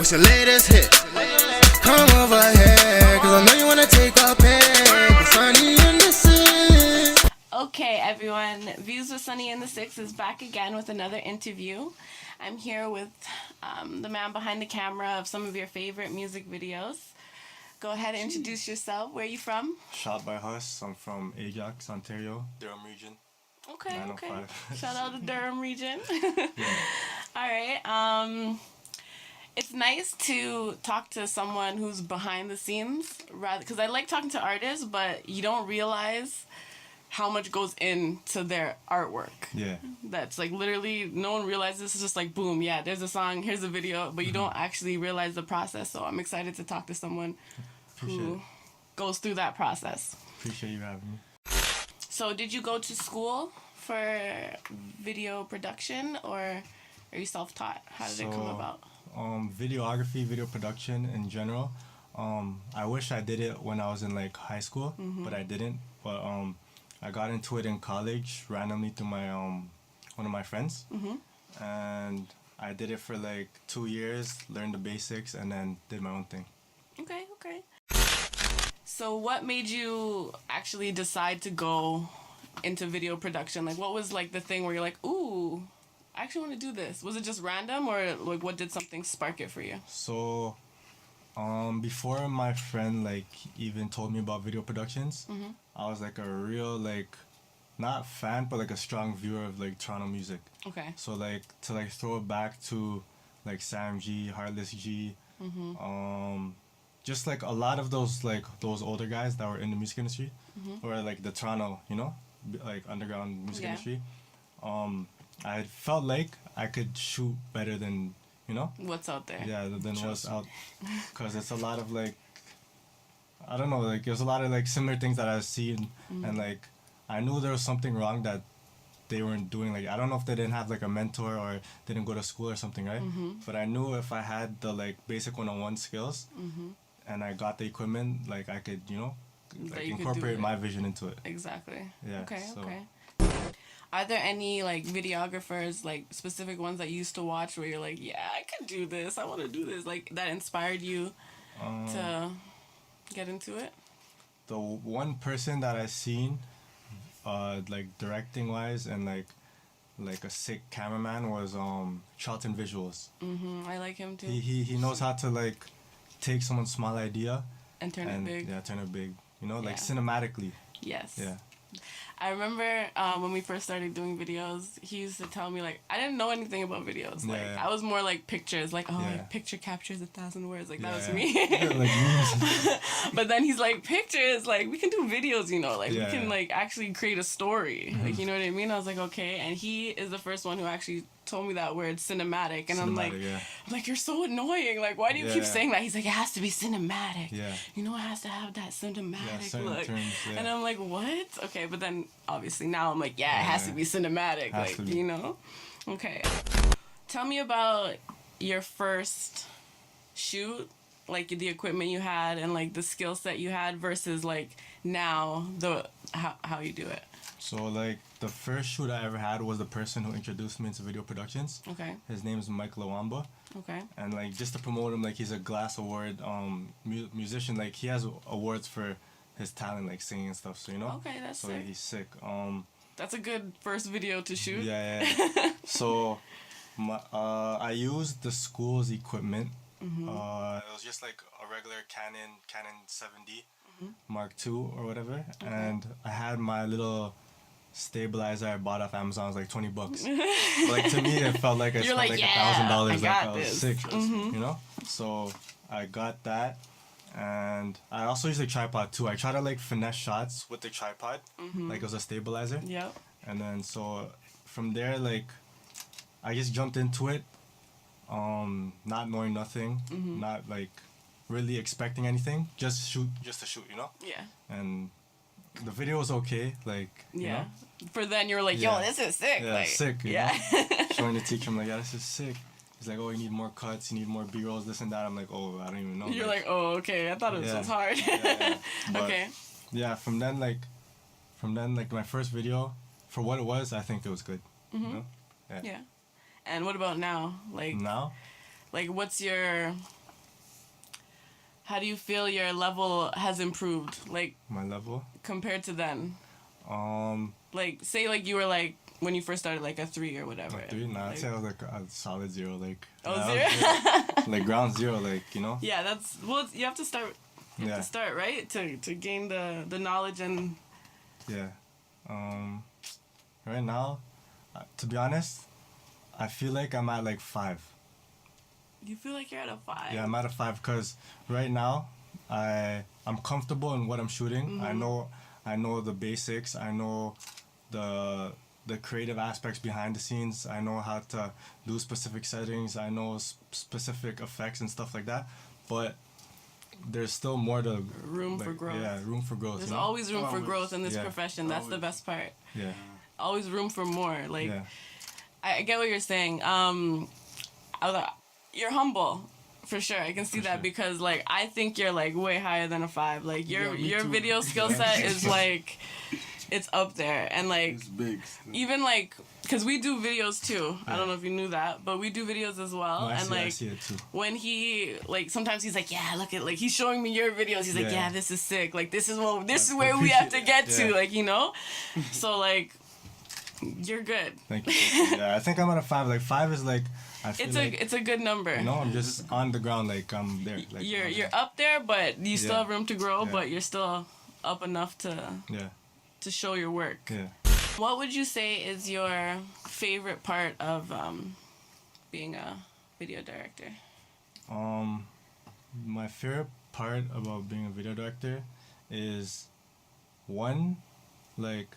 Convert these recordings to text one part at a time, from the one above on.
What's your latest hit? Come over here, cause I know you wanna take a pic. Sunny in the 6. Okay, everyone. Views with SunnyInThe6 is back again with another interview. I'm here with the man behind the camera of some of your favorite music videos. Go ahead and introduce yourself. Where are you from? ShotByHuss. I'm from Ajax, Ontario, Durham region. Okay, 905. okay. Shout out to Durham region. Yeah. All right. It's nice to talk to someone who's behind the scenes, rather, because I like talking to artists, but you don't realize how much goes into their artwork. Yeah. That's like literally no one realizes. It's just like boom, yeah, there's a song, here's a video, but you don't actually realize the process. So I'm excited to talk to someone who goes through that process. Appreciate you having me. So did you go to school for video production, or are you self-taught? How did it come about? Videography, video production in general. I wish I did it when I was in like high school, but I didn't. But I got into it in college randomly through my one of my friends, and I did it for like 2 years, learned the basics, and then did my own thing. Okay, okay. So what made you actually decide to go into video production? Like, what was like the thing where you're like, ooh, I actually want to do this? Was it just random, or like what did something spark it for you? So, before my friend like even told me about video productions, I was like a real like, not fan, but like a strong viewer of like Toronto music. Okay. So like to like throw it back to like Sam G, Heartless G, just like a lot of those older guys that were in the music industry, or like the Toronto, like underground music industry. I felt like I could shoot better than, what's out there. Yeah, than what's out, because it's a lot of like, I don't know, like there's a lot of like similar things that I've seen, and like I knew there was something wrong that they weren't doing. Like I don't know if they didn't have like a mentor or didn't go to school or something, right? But I knew if I had the like basic one-on-one skills, and I got the equipment, like I could, like incorporate my vision into it. Exactly. Yeah. Okay. So. Okay. Are there any like videographers, like specific ones that you used to watch where you're like, yeah, I could do this, I want to do this, like that inspired you to get into it? The one person that I've seen, like directing wise and like a sick cameraman was Charlton Visuals. I like him too. He knows how to like take someone's small idea and turn it big. Yeah, turn it big. Like cinematically. Yes. Yeah. I remember when we first started doing videos, he used to tell me, like, I didn't know anything about videos. Like, I was more like pictures, like, like, picture captures 1,000 words. Like, that was me. But then he's like, pictures, like, we can do videos, like, we can, like, actually create a story. Like, you know what I mean? I was like, okay. And he is the first one who actually told me that word, cinematic. And I'm like, you're so annoying. Like, why do you keep saying that? He's like, it has to be cinematic. Yeah. It has to have that cinematic look. Terms, and I'm like, what? Okay, but then obviously now I'm like, it has to be cinematic. Like, Okay. Tell me about your first shoot, like the equipment you had and like the skill set you had versus like now how you do it. So like the first shoot I ever had was the person who introduced me into video productions. Okay. His name is Mike Lawamba. Okay. And like just to promote him, like he's a Glass Award musician. Like he has awards for his talent, like singing and stuff. So Okay, that's sick. So he's sick. That's a good first video to shoot. Yeah. So I used the school's equipment. It was just like a regular Canon 7D Mark II or whatever, and I had my little stabilizer I bought off Amazon. It was like $20. But like to me, it felt like I spent like $1,000. Like I was sick, So I got that, and I also used a tripod too. I tried to like finesse shots with the tripod, like it was a stabilizer. Yeah. And then so from there, like I just jumped into it, not knowing nothing, not like really expecting anything, just to shoot, Yeah. And the video was okay, like, For then you were like, yo, this is sick. Yeah, like, sick, Showing the teacher, I'm like, yeah, this is sick. He's like, oh, you need more cuts, you need more B-rolls, this and that. I'm like, oh, I don't even know. You're like, oh, okay, I thought it was hard. But, okay. Yeah, from then, my first video, for what it was, I think it was good. Yeah. And what about now? Like now? Like, how do you feel your level has improved? Like, my level compared to then. Like, say like you were like when you first started like a 3 or whatever. A 3? Nah, I'd say I was like a solid 0. Like, zero. Like ground 0. Like, you know. Yeah, you have to start. You have to start, right, to gain the knowledge and. Yeah. Right now, to be honest, I feel like I'm at like 5. You feel like you're at a 5? Yeah, I'm at a 5 because right now I'm comfortable in what I'm shooting. I know the basics. I know the creative aspects behind the scenes. I know how to do specific settings. I know specific effects and stuff like that. But there's still more to room for growth. Yeah, room for growth. There's always room for growth in this profession. That's the best part. Yeah. Always room for more. Like, I get what you're saying. You're humble, for sure. I can see that because like I think you're like way higher than a 5. Like your video skill set is like, it's up there, and like it's big. Even like. Because we do videos too. I don't know if you knew that, but we do videos as well. I see it too. When he, like, sometimes he's like, yeah, look at, like, he's showing me your videos. He's like, yeah, this is sick. Like, this is where we have to get to, like, you know? So, like, you're good. Thank you. Yeah, I think I'm at a 5. Like, 5 is like, I feel it's a good number. You know, I'm just on the ground, like, I'm there. Like, you're up there, but you still have room to grow, but you're still up enough to show your work. Yeah. What would you say is your favorite part of being a video director? My favorite part about being a video director is one, like,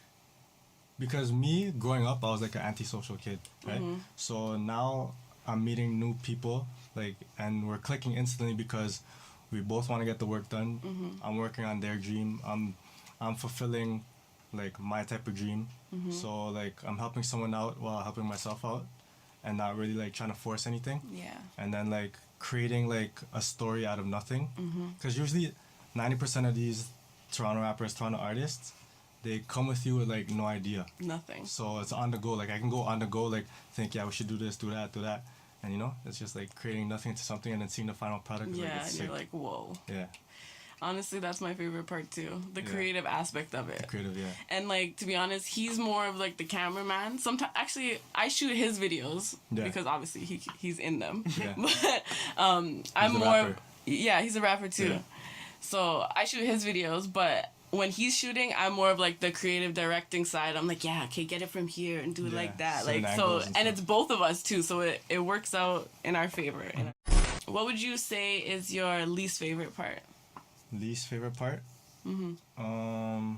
because me growing up, I was like an antisocial kid, right? So now I'm meeting new people, like, and we're clicking instantly because we both want to get the work done. I'm working on their dream. I'm fulfilling like my type of dream. So like I'm helping someone out while helping myself out and not really like trying to force anything. Yeah. And then like creating like a story out of nothing. Because usually 90% of these Toronto rappers, Toronto artists, they come with you with like no idea. Nothing. So it's on the go. Like I can go on the go, like think, yeah, we should do this, do that. And you know, it's just like creating nothing into something and then seeing the final product. Yeah, like, and it's you're sick. like, whoa. Yeah. Honestly, that's my favorite part too. The creative aspect of it. The creative, yeah. And like, to be honest, he's more of like the cameraman. Sometimes, actually, I shoot his videos because obviously he's in them. Yeah. But I'm more. Rapper. Yeah, he's a rapper too. Yeah. So I shoot his videos, but when he's shooting, I'm more of like the creative directing side. I'm like, yeah, okay, get it from here and do it like that. Certain like so, and and it's both of us too. So it works out in our favor. What would you say is your least favorite part? Least favorite part? I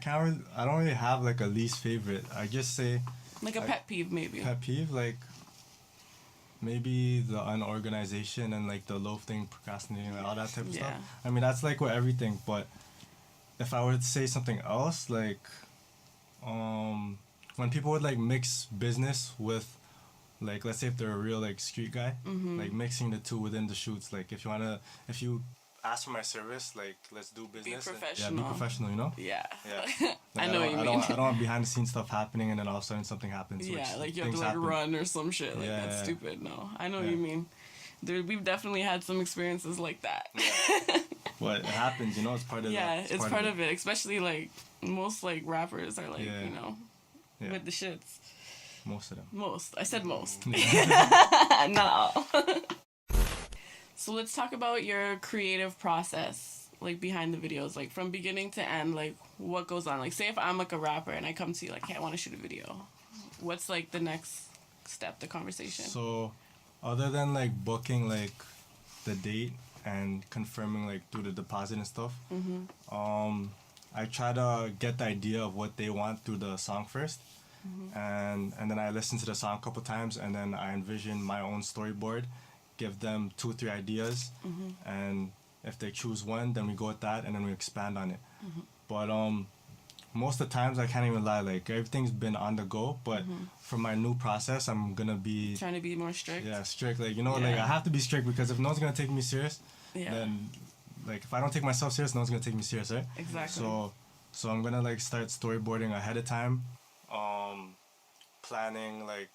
don't really have like a least favorite. I just say like a pet peeve maybe. Pet peeve, like maybe the unorganization and like the loafing, procrastinating, like all that type of stuff. I mean that's like with everything, but if I were to say something else, like when people would like mix business with like let's say if they're a real like street guy, like mixing the two within the shoots. Like if you ask for my service, like let's do business. Be professional. And, be professional, you know? Yeah. Like, I know what you mean. I don't want behind the scenes stuff happening and then all of a sudden something happens. Yeah, like you have to like run or some shit. Like that's stupid. No, I know what you mean. Dude, we've definitely had some experiences like that. Yeah. Well, it happens, you know, it's part of it. Yeah, it's part of it. Especially like most like rappers are like, you know, with the shits. Most of them. Most. I said most. Not all. So let's talk about your creative process, like behind the videos, like from beginning to end, like what goes on. Like say if I'm like a rapper and I come to you like, hey, I want to shoot a video. What's like the next step, the conversation? So other than like booking like the date and confirming like through the deposit and stuff, I try to get the idea of what they want through the song first. And then I listen to the song a couple times and then I envision my own storyboard, give them 2 or 3 ideas, and if they choose one, then we go with that and then we expand on it. But most of the times I can't even lie, like everything's been on the go, but for my new process I'm gonna be trying to be more strict. Yeah, strict. Like, you know, like I have to be strict because if no one's gonna take me serious, then like if I don't take myself serious, no one's gonna take me serious, right? Exactly. So I'm gonna like start storyboarding ahead of time, planning like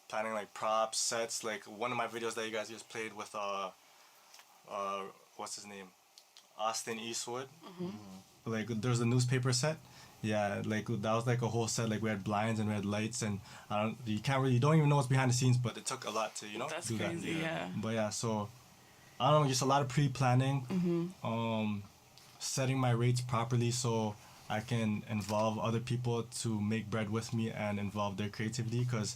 planning like props, sets. Like one of my videos that you guys just played with what's his name, Austin Eastwood. Like there's a newspaper set. Yeah, like that was like a whole set. Like we had blinds and we had lights, and you don't even know what's behind the scenes, but it took a lot to That's do crazy, that. yeah. But yeah, so I don't know, just a lot of pre-planning, setting my rates properly so I can involve other people to make bread with me and involve their creativity, because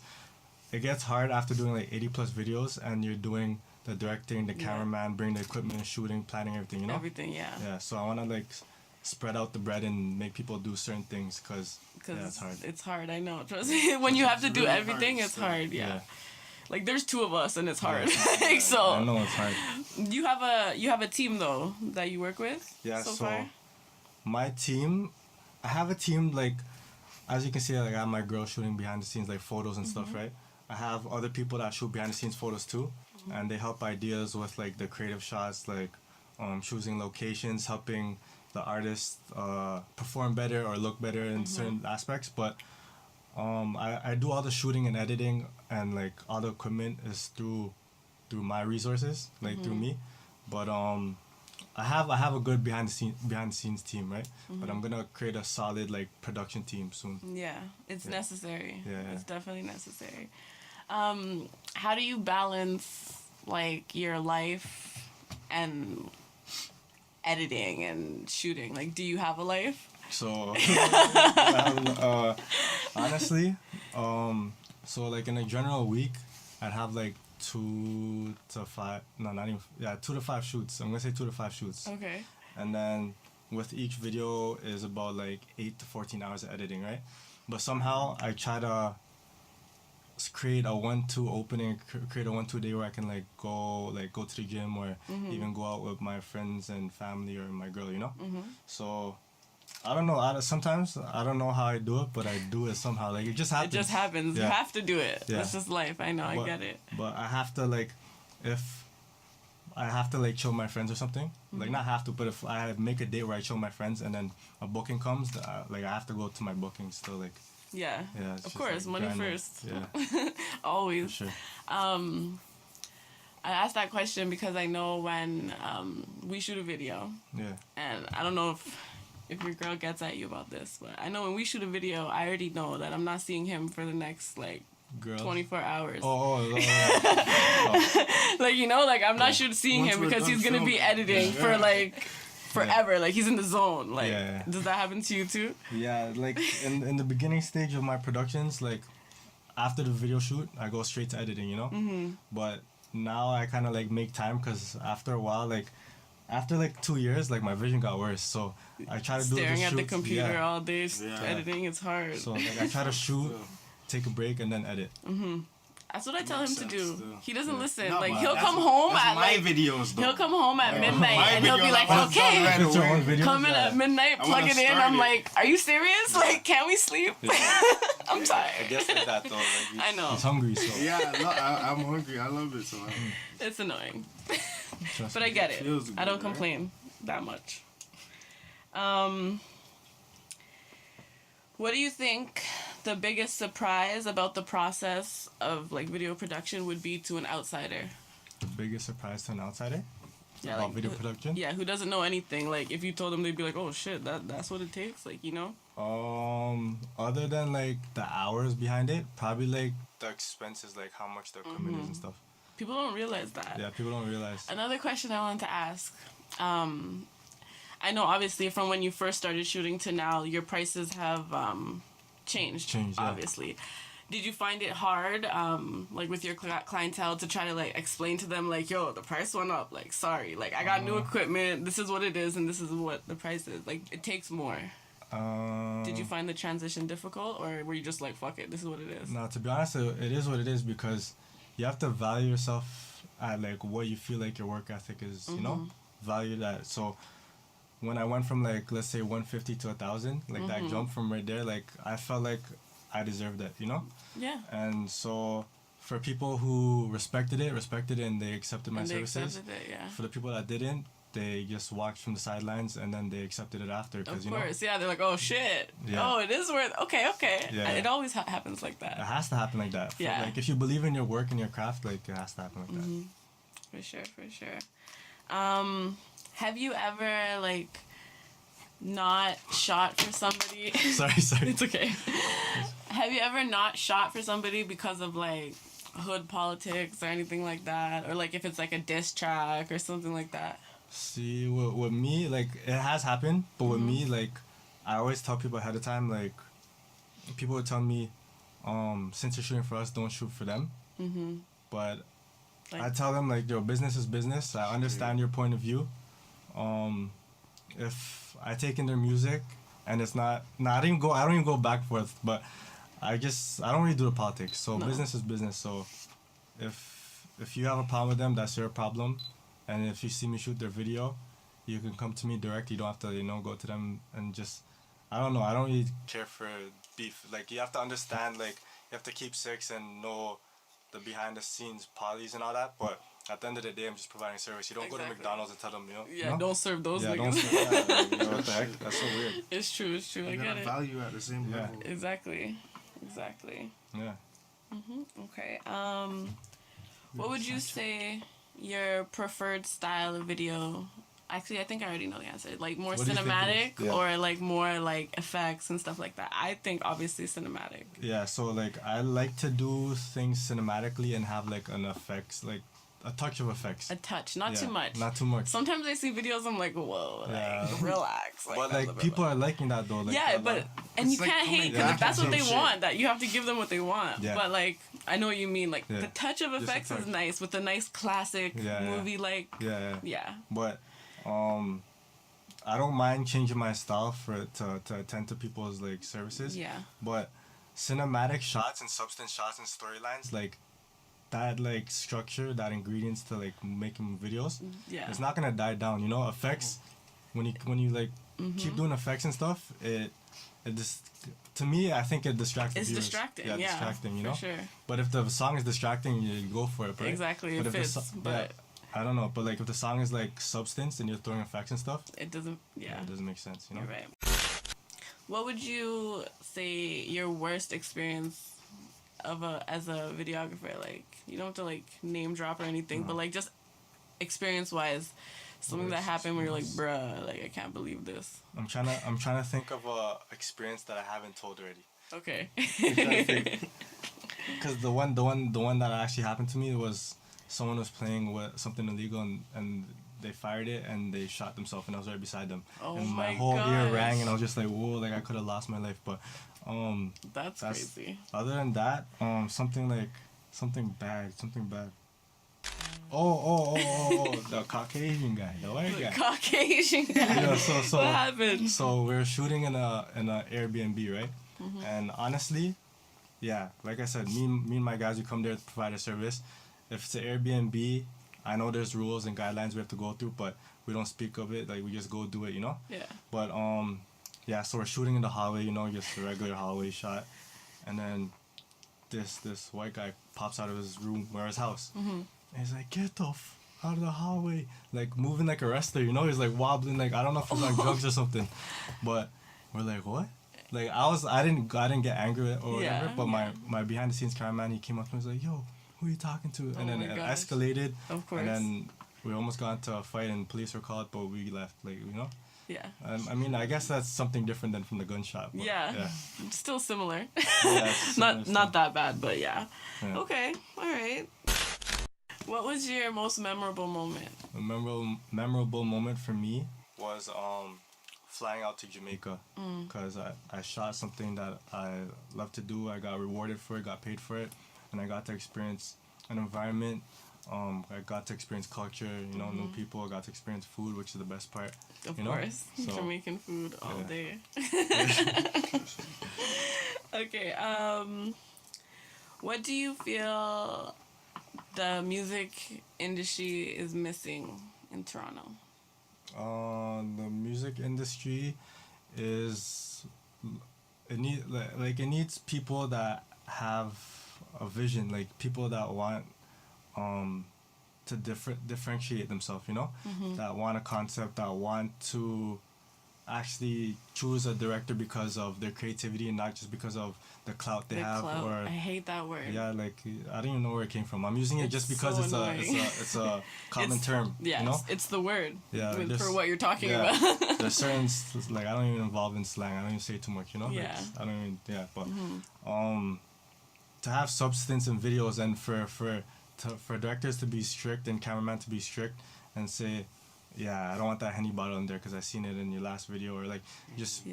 it gets hard after doing like 80 plus videos and you're doing the directing, the cameraman, bringing the equipment, shooting, planning everything, Everything, yeah. Yeah, so I want to like spread out the bread and make people do certain things because it's hard. It's hard, I know. Trust me. When you have to do everything, it's hard, yeah. Like there's two of us and it's hard. So I know it's hard. You have a team though that you work with? Yeah, so far? My team, I have a team, like as you can see, like I have my girl shooting behind the scenes like photos and stuff, right? I have other people that shoot behind the scenes photos too, and they help ideas with like the creative shots, like choosing locations, helping the artist perform better or look better in certain aspects. But I do all the shooting and editing, and like all the equipment is through my resources, like through me. But I have a good behind the scenes team, right? But I'm gonna create a solid like production team soon. Yeah, it's necessary. Yeah, it's definitely necessary. How do you balance like your life and editing and shooting? Like, do you have a life? So honestly, so like in a general week, I'd have like 2 to 5 shoots. I'm gonna say 2 to 5 shoots. Okay. And then with each video is about like 8 to 14 hours of editing, right? But somehow I try to create a 1-2 opening, create a 1-2 day where I can like go to the gym or even go out with my friends and family or my girl, So I don't know. Sometimes I don't know how I do it, but I do it somehow. Like it just happens. It just happens. Yeah. You have to do it. Yeah. That's just life. I know. I get it. But I have to like, if I have to like chill with my friends or something, like not have to, but if I make a date where I chill with my friends and then a booking comes, like I have to go to my booking still. Like yeah. Of course, like money grinding. first. Yeah. Always. For sure. I asked that question because I know when we shoot a video. Yeah. And I don't know if your girl gets at you about this, but I know when we shoot a video, I already know that I'm not seeing him for the next like 24 hours. Oh. Like, like I'm not seeing him because he's gonna be editing for like forever. Like he's in the zone. Like does that happen to you too? Yeah, like in the beginning stage of my productions, like after the video shoot, I go straight to editing, But now I kind of like make time because after a while, like after like 2 years, like my vision got worse. So I try to do the staring at the computer all day, editing. It's hard. So like I try to shoot, take a break, and then edit. That's what I tell him to do. Too. He doesn't listen. No, like but he'll come home at my like videos. Though. he'll come home at midnight and he'll be like, right okay, come in at midnight, plug it in. I'm like, are you serious? Like, can we sleep? I'm tired. I guess like that though. Like I know. He's hungry, so. Yeah, I'm hungry. I love it. So it's annoying, Trust but me. I get it. Feels good, I don't right? complain that much. What do you think the biggest surprise about the process of like video production would be to an outsider? The biggest surprise to an outsider? Yeah, about like, video production? Yeah, who doesn't know anything. Like if you told them, they'd be like, oh shit, that's what it takes. Like, Other than like the hours behind it, probably like the expenses, like how much the equipment is and stuff. People don't realize that. Yeah, people don't realize. Another question I wanted to ask. I know obviously from when you first started shooting to now, your prices have changed, obviously. Did you find it hard, like with your clientele, to try to like explain to them like, yo, the price went up, like, sorry, like I got new equipment, this is what it is and this is what the price is, like it takes more? Did you find the transition difficult, or were you just like, fuck it, this is what it is? No, to be honest, it is what it is, because you have to value yourself at like what you feel like your work ethic is, value that. So when I went from like, let's say 150 to 1,000, like that jump from right there, like I felt like I deserved that, Yeah. And so for people who respected it and they accepted my services. Yeah. For the people that didn't, they just watched from the sidelines and then they accepted it after. Of course, yeah. They're like, oh shit. Yeah. Oh, it is worth. Okay. Yeah. It always happens like that. It has to happen like that. Yeah. Like if you believe in your work and your craft, like it has to happen like that. For sure. Have you ever like not shot for somebody? Sorry. It's okay. Have you ever not shot for somebody because of like hood politics or anything like that, or like if it's like a diss track or something like that? See, with me, like it has happened, but with me, like I always tell people ahead of time. Like people would tell me, since you're shooting for us, don't shoot for them. But Like, I tell them like, your business is business. I understand your point of view. If I take in their music and it's not, I don't even go back and forth. But I don't really do the politics. So No. business is business. So if you have a problem with them, that's your problem. And if you see me shoot their video, you can come to me direct. You don't have to, go to them and just, I don't know. I don't really care for beef. Like, you have to understand, like, you have to keep six and know the behind the scenes polys and all that. But at the end of the day, I'm just providing service. You don't go to Exactly. McDonald's and tell them, Yeah, don't serve those yeah, niggas. don't serve that. What the heck? That's so weird. It's true. I You get gotta it. value at the same Yeah. level. Exactly. Yeah. Okay. What would you say your preferred style of video? Actually, I think I already know the answer. Like more What do you think it cinematic is? Yeah. or like more like effects and stuff like that. I think obviously cinematic. Yeah, so like I like to do things cinematically and have like an effects, like a touch of effects. A touch, not Yeah, too much. Not too much. Sometimes I see videos, I'm like, whoa, Yeah. like relax. But like people are liking that though. Like, yeah, but and you It's like can't coming hate because back if that's to what they some shit. want, that you have to give them what they want. Yeah. But like, I know what you mean. Like Yeah. the touch of Just a effects is touch. nice with a nice classic Yeah, yeah. movie. Like yeah. yeah, But I don't mind changing my style to attend to people's like services. yeah, But cinematic shots and substance shots and storylines, like that, like structure, that ingredients to like making videos, yeah. it's not gonna die down. Effects, when you like keep doing effects and stuff, it just, to me, I think it distracts the It's viewers. distracting. Yeah, Yeah, distracting. for sure. But if the song is distracting, you go for it, right? Exactly, But it if the fits. so- but yeah, I don't know. But like if the song is like substance and you're throwing effects and stuff, it doesn't. Yeah, it doesn't make sense. you're right. What would you say your worst experience as a videographer? Like, you don't have to like name drop or anything, but like just experience wise, something that Worst happened where you're like, bruh, like I can't believe this. I'm trying to think of a experience that I haven't told already. Okay. Because the one that actually happened to me was someone was playing with something illegal and they fired it and they shot themselves and I was right beside them. Oh and my whole ear gosh. rang and I was just like, whoa, like I could have lost my life. But That's crazy. other than that, something bad. Oh, the Caucasian guy, the white guy. Caucasian guy. Yeah, so What happened? So we're shooting in a Airbnb, right? And honestly, yeah, like I said, me and my guys, we come there to provide a service. If it's an Airbnb, I know there's rules and guidelines we have to go through, but we don't speak of it. Like we just go do it, Yeah. But yeah, so we're shooting in the hallway, just a regular hallway shot, and then this white guy pops out of his room or his house, and he's like, "Get the out of the hallway!" Like moving like a wrestler, He's like wobbling, like I don't know if he's on drugs or something, but we're like, what? Like I didn't get angry or whatever, Yeah, but yeah. my behind the scenes cameraman, he came up and was like, "Yo, who are you talking to?" And then my it gosh. escalated, Of course. and then we almost got into a fight and police were called, but we left, like Yeah. I mean, I guess that's something different than from the gunshot. But Yeah. Still similar. Yeah, it's similar not that bad, but yeah. Yeah. Okay. All right. What was your most memorable moment? A memorable moment for me was flying out to Jamaica because I shot something that I love to do. I got rewarded for it, got paid for it, and I got to experience an environment. I got to experience culture, new people. I got to experience food, which is the best part. Of course. So, Jamaican food all yeah. day. Okay. What do you feel the music industry is missing in Toronto? The music industry is it needs people that have a vision, like people that want to differentiate themselves, you know, that want a concept, that want to actually choose a director because of their creativity and not just because of the clout they have. Clout. Or I hate that word. yeah, like I don't even know where it came from. I'm using it just because so it's a common term. Yeah, you know? it's the word. Yeah, for what you're talking about. There's certain like I don't even involve in slang. I don't even say too much. You know. Yeah. Like, I don't even. Yeah, but to have substance in videos and for directors to be strict and cameraman to be strict and say, yeah, I don't want that Henny bottle in there because I seen it in your last video, or like just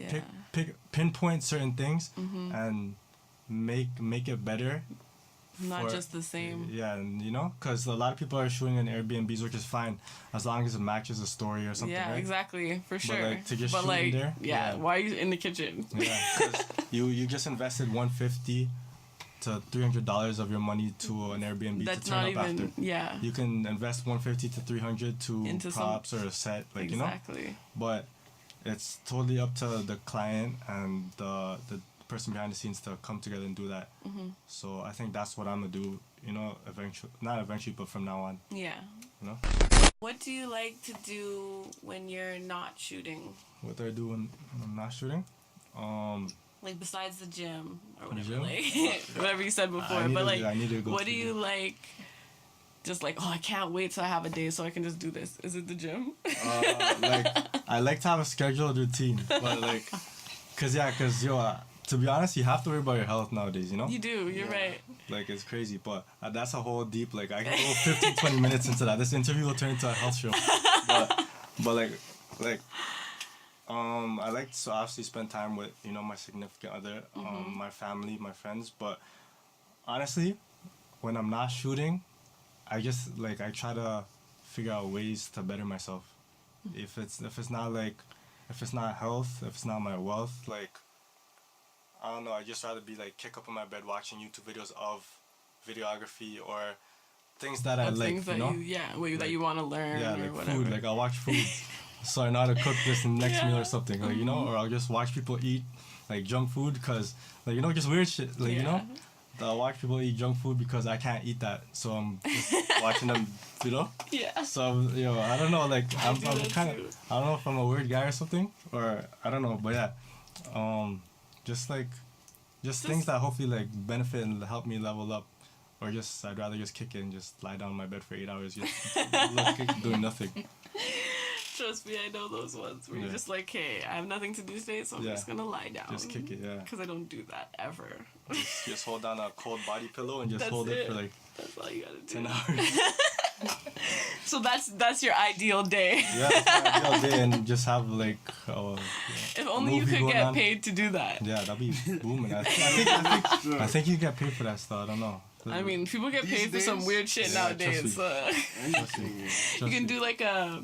pinpoint certain things and make it better. Not just the same. Yeah, and you know, because a lot of people are shooting in Airbnbs, which is fine as long as it matches the story or something. Yeah, right? exactly, for sure. But like to just shoot in there. Yeah, why are you in the kitchen? Yeah, because you just invested $150 to $300 of your money to an Airbnb to turn up after. Yeah. You can invest $150 to $300 to into props or a set, like exactly. you know. But it's totally up to the client and the person behind the scenes to come together and do that. So I think that's what I'm gonna do. You know, not eventually, but from now on. Yeah. You know. What do you like to do when you're not shooting? What do I do when I'm not shooting? Like besides the gym or whatever, gym? like whatever you said before. But like, I need to go what do you like? Just like, oh, I can't wait till I have a day so I can just do this. Is it the gym? Like I like to have a scheduled routine, but like, cause to be honest, you have to worry about your health nowadays. You know. You do. You're right. Like it's crazy, but that's a whole deep. Like I can go 15-20 minutes into that. This interview will turn into a health show. but like. I like to obviously spend time with, you know, my significant other, my family, my friends. But honestly, when I'm not shooting, I just like I try to figure out ways to better myself. If it's not health, if it's not my wealth, like I don't know. I just rather be like kick up in my bed watching YouTube videos of videography or things that I like. Things that that you want to learn. Yeah, or like whatever. food. Like I'll watch food. So I know how to cook this in the next meal or something, like, you know, or I'll just watch people eat, like, junk food, because, like, you know, just weird shit, like, you know, I'll watch people eat junk food because I can't eat that, so I'm just watching them, you know? Yeah. So, you know, I don't know, like, I'm kind of, I don't know if I'm a weird guy or something, or, I don't know, but yeah, just things that hopefully, like, benefit and help me level up, or I'd rather just kick it and just lie down in my bed for 8 hours, just doing nothing. Trust me, I know those ones where you're just like, hey, I have nothing to do today, so I'm just gonna lie down. Just kick it, yeah. Because I don't do that ever. Just hold down a cold body pillow and just hold it for like that's all you gotta do. 10 hours. So that's your ideal day. Yeah, that's my ideal day, and just have like if only you could get paid to do that. Yeah, that'd be booming. I think you get paid for that stuff. I don't know. I mean, people get paid for some weird shit nowadays. You can do like a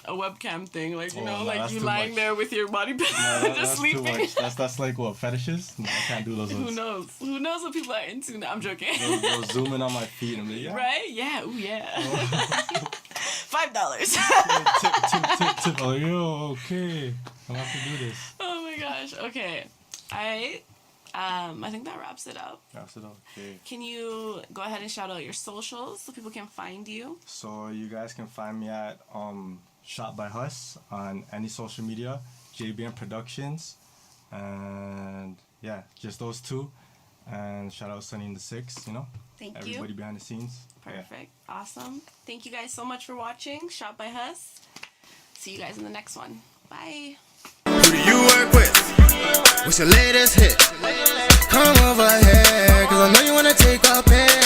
webcam thing, like, you know, like you lying there with your body just sleeping. Too much. That's like what, fetishes? No, I can't do those ones. Who knows what people are into now? I'm joking. They'll zoom in on my feet and be like, yeah. Right? Yeah. Ooh, yeah. $5. Tip. Oh, yo, okay. I'll have to do this. Oh my gosh. Okay. I think that wraps it up. Okay. Can you go ahead and shout out your socials so people can find you? So you guys can find me at ShotByHuss on any social media, JBM Productions, and yeah, just those two. And shout out SunnyInThe6, you know. Thank you. Everybody behind the scenes. Perfect. Yeah. Awesome. Thank you guys so much for watching ShotByHuss. See you guys in the next one. Bye. Who do you work with? What's your latest hit? Come over here, cause I know you wanna take a pic.